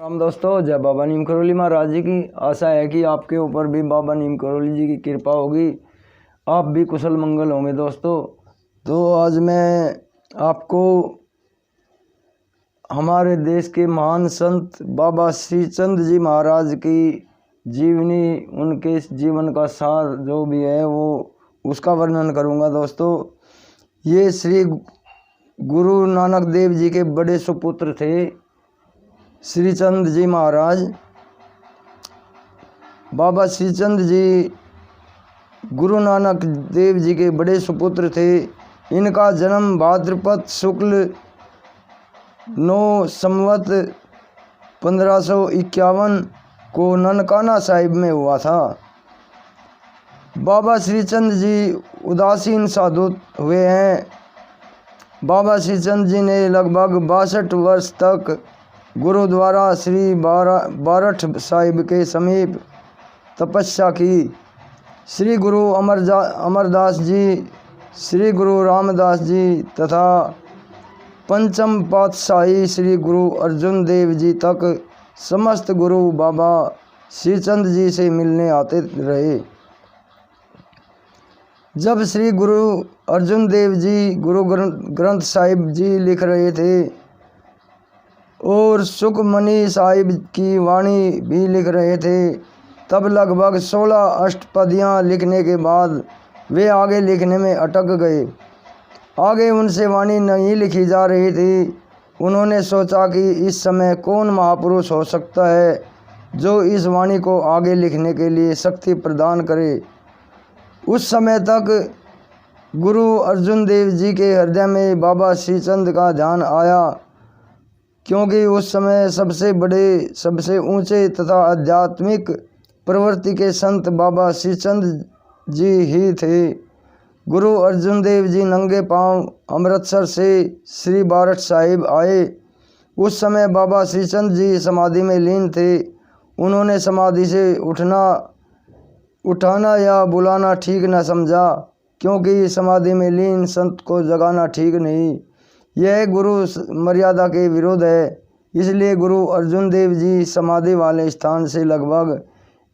हम दोस्तों, जय बाबा नीम करौली महाराज जी की। आशा है कि आपके ऊपर भी बाबा नीम करौली जी की कृपा होगी, आप भी कुशल मंगल होंगे दोस्तों। तो आज मैं आपको हमारे देश के महान संत बाबा श्री चंद जी महाराज की जीवनी, उनके जीवन का सार जो भी है वो उसका वर्णन करूंगा दोस्तों। ये श्री गुरु नानक देव जी के बड़े सुपुत्र थे श्री चंद जी महाराज। बाबा श्री चंद जी गुरु नानक देव जी के बड़े सुपुत्र थे। इनका जन्म भाद्रपद शुक्ल 9 संवत 1551 को ननकाना साहिब में हुआ था। बाबा श्री चंद जी उदासीन साधु हुए हैं। बाबा श्री चंद जी ने लगभग 62 वर्ष तक गुरुद्वारा श्री बारठ साहिब के समीप तपस्या की। श्री गुरु अमरदास जी, श्री गुरु रामदास जी तथा पंचम पातशाही श्री गुरु अर्जुन देव जी तक समस्त गुरु बाबा श्री चंद जी से मिलने आते रहे। जब श्री गुरु अर्जुन देव जी गुरु ग्रंथ साहिब जी लिख रहे थे और सुखमणि साहिब की वाणी भी लिख रहे थे, तब लगभग 16 अष्टपदियाँ लिखने के बाद वे आगे लिखने में अटक गए। आगे उनसे वाणी नहीं लिखी जा रही थी। उन्होंने सोचा कि इस समय कौन महापुरुष हो सकता है जो इस वाणी को आगे लिखने के लिए शक्ति प्रदान करे। उस समय तक गुरु अर्जुन देव जी के हृदय में बाबा श्री चंद का ध्यान आया, क्योंकि उस समय सबसे बड़े, सबसे ऊंचे तथा आध्यात्मिक प्रवृत्ति के संत बाबा श्री चंद जी ही थे। गुरु अर्जुन देव जी नंगे पांव अमृतसर से श्री बारठ साहिब आए। उस समय बाबा श्री चंद जी समाधि में लीन थे। उन्होंने समाधि से उठाना या बुलाना ठीक न समझा, क्योंकि समाधि में लीन संत को जगाना ठीक नहीं, यह गुरु मर्यादा के विरोध है। इसलिए गुरु अर्जुन देव जी समाधि वाले स्थान से लगभग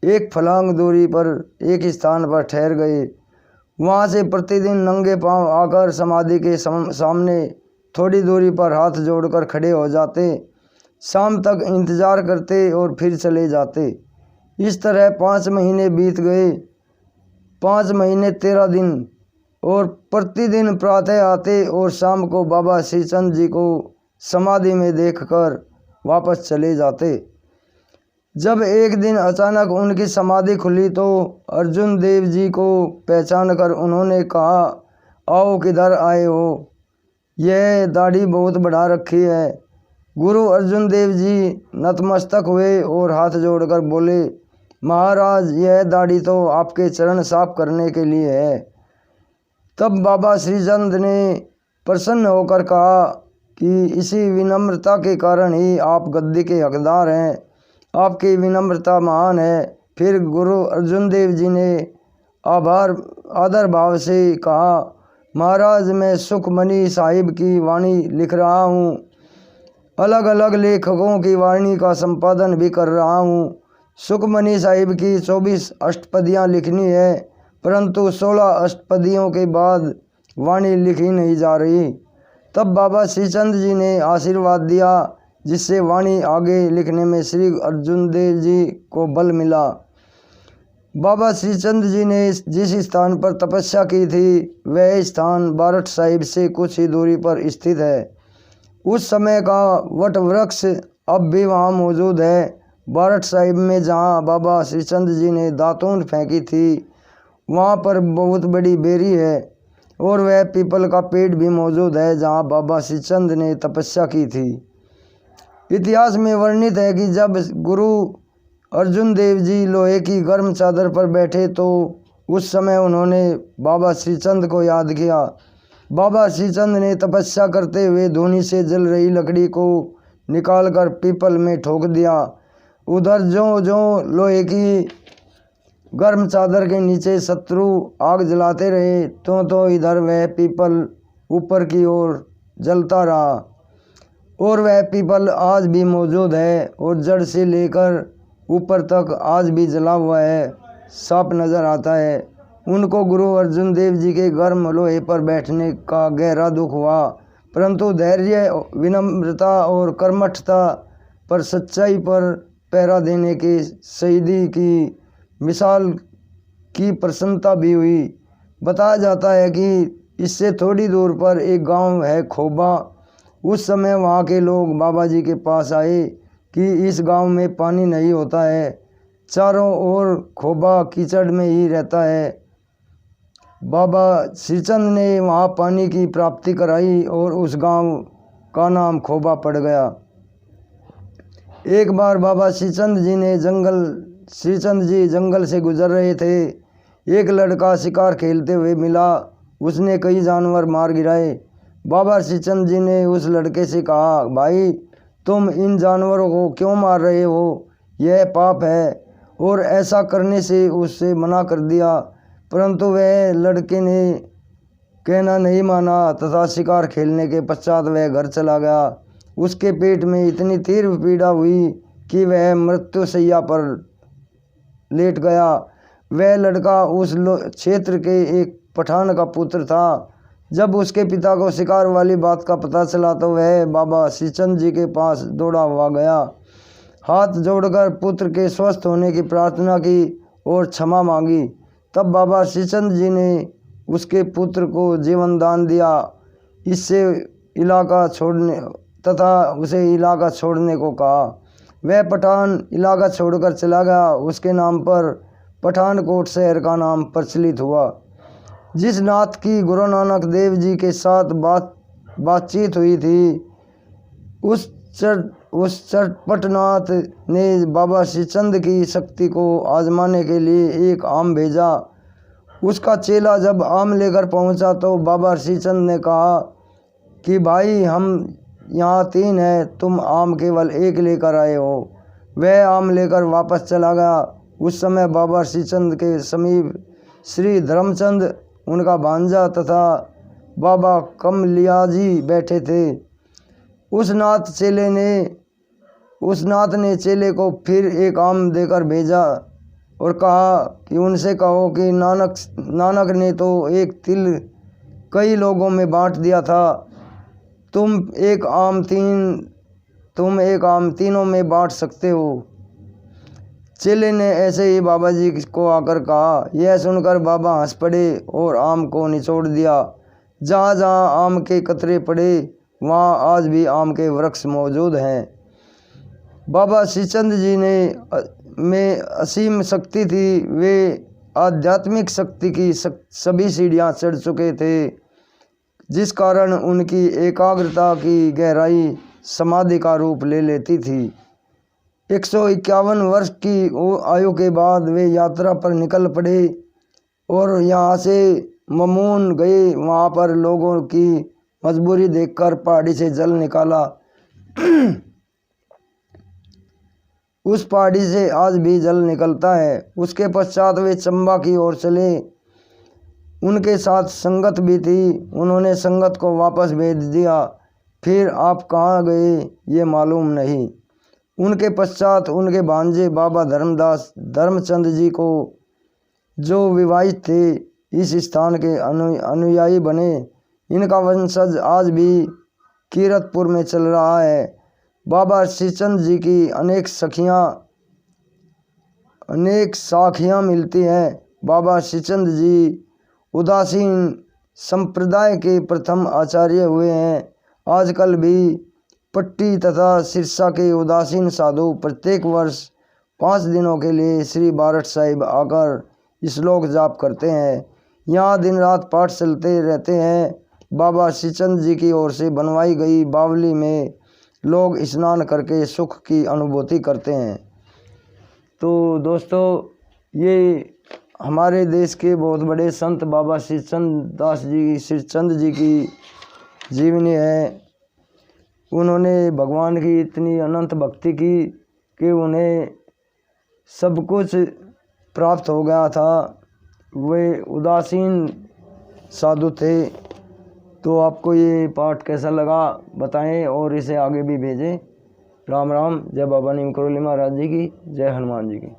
1 फलांग दूरी पर एक स्थान पर ठहर गए। वहाँ से प्रतिदिन नंगे पांव आकर समाधि के सामने थोड़ी दूरी पर हाथ जोड़कर खड़े हो जाते, शाम तक इंतजार करते और फिर चले जाते। इस तरह 5 महीने बीत गए। 5 महीने 13 दिन, और प्रतिदिन प्रातः आते और शाम को बाबा श्री चंद जी को समाधि में देखकर वापस चले जाते। जब एक दिन अचानक उनकी समाधि खुली तो अर्जुन देव जी को पहचान कर उन्होंने कहा, आओ किधर आए हो, यह दाढ़ी बहुत बढ़ा रखी है। गुरु अर्जुन देव जी नतमस्तक हुए और हाथ जोड़कर बोले, महाराज, यह दाढ़ी तो आपके चरण साफ करने के लिए है। तब बाबा श्रीचंद ने प्रसन्न होकर कहा कि इसी विनम्रता के कारण ही आप गद्दी के हकदार हैं, आपकी विनम्रता महान है। फिर गुरु अर्जुन देव जी ने आदर भाव से कहा, महाराज, मैं सुखमणि साहिब की वाणी लिख रहा हूँ, अलग अलग लेखकों की वाणी का संपादन भी कर रहा हूँ। सुखमणि साहिब की 24 अष्टपदियाँ लिखनी है, परंतु 16 अष्टपदियों के बाद वाणी लिखी नहीं जा रही। तब बाबा श्री चंद जी ने आशीर्वाद दिया, जिससे वाणी आगे लिखने में श्री अर्जुन देव जी को बल मिला। बाबा श्री चंद जी ने जिस स्थान पर तपस्या की थी वह स्थान बारठ साहिब से कुछ ही दूरी पर स्थित है। उस समय का वट वृक्ष अब भी वहाँ मौजूद है। बारठ साहिब में जहाँ बाबा श्री चंद जी ने दातून फेंकी थी वहाँ पर बहुत बड़ी बेरी है, और वह पीपल का पेड़ भी मौजूद है जहाँ बाबा श्री चंद ने तपस्या की थी। इतिहास में वर्णित है कि जब गुरु अर्जुन देव जी लोहे की गर्म चादर पर बैठे तो उस समय उन्होंने बाबा श्री चंद को याद किया। बाबा श्री चंद ने तपस्या करते हुए धूनी से जल रही लकड़ी को निकालकर पीपल में ठोक दिया। उधर जो लोहे की गर्म चादर के नीचे शत्रु आग जलाते रहे तो इधर वह पीपल ऊपर की ओर जलता रहा, और वह पीपल आज भी मौजूद है और जड़ से लेकर ऊपर तक आज भी जला हुआ है, साफ नजर आता है। उनको गुरु अर्जुन देव जी के गर्म लोहे पर बैठने का गहरा दुख हुआ, परंतु धैर्य, विनम्रता और कर्मठता पर सच्चाई पर पहरा देने के शहीदी की मिसाल की प्रसन्नता भी हुई। बताया जाता है कि इससे थोड़ी दूर पर एक गांव है खोबा। उस समय वहां के लोग बाबा जी के पास आए कि इस गांव में पानी नहीं होता है, चारों ओर खोबा कीचड़ में ही रहता है। बाबा श्रीचंद ने वहां पानी की प्राप्ति कराई और उस गांव का नाम खोबा पड़ गया। एक बार बाबा श्रीचंद जी जंगल से गुजर रहे थे। एक लड़का शिकार खेलते हुए मिला। उसने कई जानवर मार गिराए। बाबा श्रीचंद जी ने उस लड़के से कहा, भाई तुम इन जानवरों को क्यों मार रहे हो, यह पाप है, और ऐसा करने से उससे मना कर दिया। परंतु वह लड़के ने कहना नहीं माना तथा शिकार खेलने के पश्चात वह घर चला गया। उसके पेट में इतनी तीव्र पीड़ा हुई कि वह मृत्युशैया पर लेट गया। वह लड़का उस क्षेत्र के एक पठान का पुत्र था। जब उसके पिता को शिकार वाली बात का पता चला तो वह बाबा श्रीचंद जी के पास दौड़ा हुआ गया, हाथ जोड़कर पुत्र के स्वस्थ होने की प्रार्थना की और क्षमा मांगी। तब बाबा श्रीचंद जी ने उसके पुत्र को जीवन दान दिया, इससे इलाका छोड़ने तथा उसे इलाका छोड़ने को कहा। वह पठान इलाका छोड़कर चला गया। उसके नाम पर पठानकोट शहर का नाम प्रचलित हुआ। जिस नाथ की गुरु नानक देव जी के साथ बातचीत हुई थी, उस चटपट नाथ ने बाबा श्रीचंद की शक्ति को आजमाने के लिए एक आम भेजा। उसका चेला जब आम लेकर पहुंचा तो बाबा श्रीचंद ने कहा कि भाई हम यहाँ 3 हैं, तुम आम केवल 1 लेकर आए हो। वह आम लेकर वापस चला गया। उस समय बाबा श्रीचंद के समीप श्री धर्मचंद, उनका भांजा तथा बाबा कमलियाजी बैठे थे। उस नाथ ने चेले को फिर एक आम देकर भेजा और कहा कि उनसे कहो कि नानक ने तो एक तिल कई लोगों में बांट दिया था, तुम एक आम तीनों में बांट सकते हो। चेले ने ऐसे ही बाबा जी को आकर कहा। यह सुनकर बाबा हंस पड़े और आम को निचोड़ दिया। जहाँ जहाँ आम के कतरे पड़े वहाँ आज भी आम के वृक्ष मौजूद हैं। बाबा श्रीचंद जी में असीम शक्ति थी। वे आध्यात्मिक शक्ति की सभी सीढ़ियाँ चढ़ चुके थे, जिस कारण उनकी एकाग्रता की गहराई समाधि का रूप ले लेती थी। 151 वर्ष की आयु के बाद वे यात्रा पर निकल पड़े और यहाँ से ममून गए। वहाँ पर लोगों की मजबूरी देखकर पहाड़ी से जल निकाला। उस पहाड़ी से आज भी जल निकलता है। उसके पश्चात वे चंबा की ओर चले। उनके साथ संगत भी थी। उन्होंने संगत को वापस भेज दिया। फिर आप कहाँ गए ये मालूम नहीं। उनके पश्चात उनके भांजे बाबा धर्मचंद जी को, जो विवाहित थे, इस स्थान के अनुयायी बने। इनका वंशज आज भी कीरतपुर में चल रहा है। बाबा श्रीचंद जी की अनेक साखियाँ मिलती हैं। बाबा श्रीचंद जी उदासीन संप्रदाय के प्रथम आचार्य हुए हैं। आजकल भी पट्टी तथा सिरसा के उदासीन साधु प्रत्येक वर्ष 5 दिनों के लिए श्री बारठ साहिब आकर श्लोक जाप करते हैं। यहाँ दिन रात पाठ चलते रहते हैं। बाबा श्रीचंद जी की ओर से बनवाई गई बावली में लोग स्नान करके सुख की अनुभूति करते हैं। तो दोस्तों, ये हमारे देश के बहुत बड़े संत बाबा श्रीचंद जी की जीवनी है। उन्होंने भगवान की इतनी अनंत भक्ति की कि उन्हें सब कुछ प्राप्त हो गया था। वे उदासीन साधु थे। तो आपको ये पाठ कैसा लगा बताएं और इसे आगे भी भेजें। राम राम। जय बाबा नीम करोली महाराज जी की, जय हनुमान जी की।